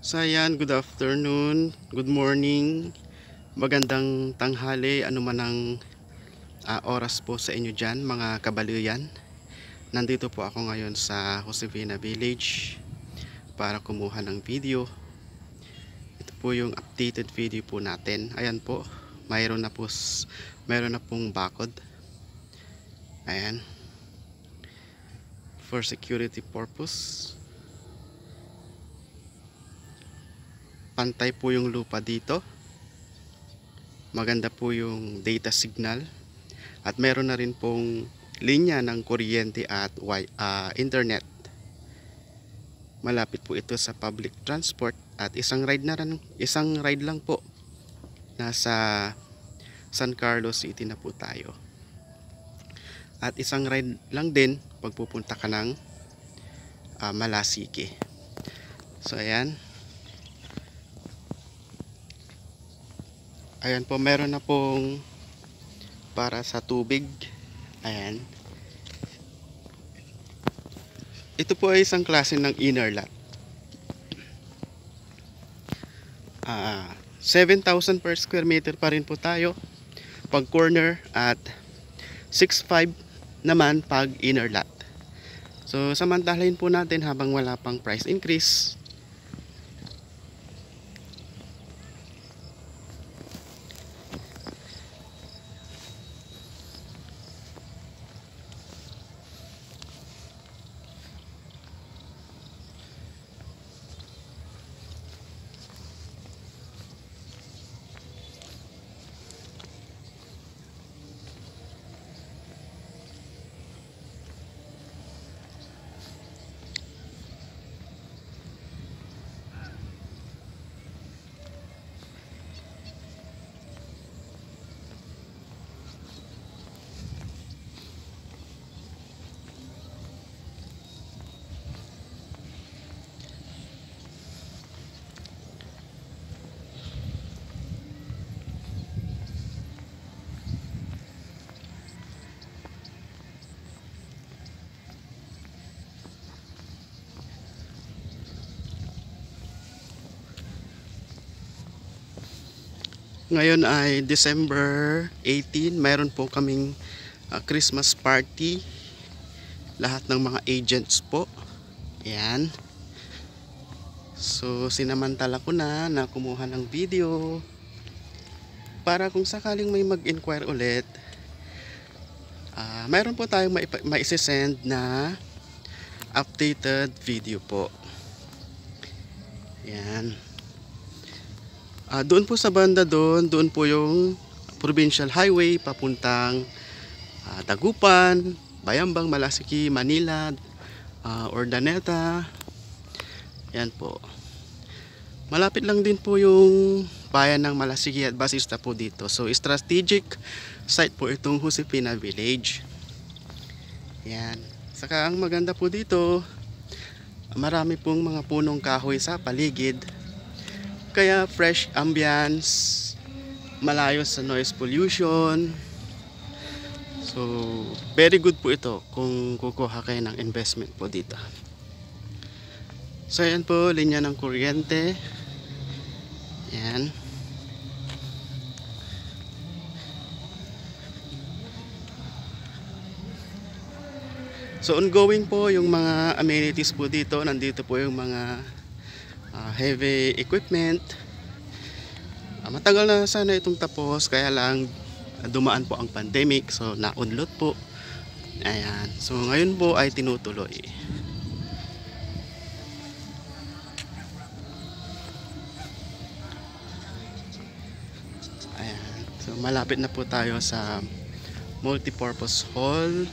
So ayan, good afternoon, good morning, magandang tanghali, ano man ang oras po sa inyo dyan mga kabaluyan. Nandito po ako ngayon sa Josefina Village para kumuha ng video. Ito po yung updated video po natin. Ayan po, mayroon na pong bakod. Ayan, for security purpose. Pantay po yung lupa dito, maganda po yung data signal, at meron na rin pong linya ng kuryente at internet. Malapit po ito sa public transport at isang ride lang po, nasa San Carlos City na po tayo, at isang ride lang din pagpupunta ka ng Malasiki. So ayan po, meron na pong para sa tubig. Ayan, ito po ay isang klase ng inner lot. 7,000 per square meter pa rin po tayo pag corner, at 6,500 naman pag inner lot. So samantalahin po natin habang wala pang price increase. Ngayon ay December 18, mayroon po kaming Christmas party. Lahat ng mga agents po. Ayan. So sinamantala ko na kumuha ng video para kung sakaling may mag-inquire ulit, mayroon po tayong maisesend na updated video po. Ayan. Doon po sa banda doon po yung provincial highway papuntang Dagupan, Bayambang, Malasiki, Manila, Urdaneta. Yan po. Malapit lang din po yung bayan ng Malasiki at Basista po dito. So strategic site po itong Josefina Village. Yan. Saka ang maganda po dito, marami pong mga punong kahoy sa paligid. Kaya fresh ambience, malayo sa noise pollution. So very good po ito kung kukuha kayo ng investment po dito. So ayan po, linya ng kuryente. Ayan. So ongoing po yung mga amenities po dito. Nandito po yung mga heavy equipment. Matagal na sana itong tapos, kaya lang dumaan po ang pandemic, so na-unload po. Ayan. So ngayon po ay tinutuloy. Ayan. So malapit na po tayo sa multipurpose hall.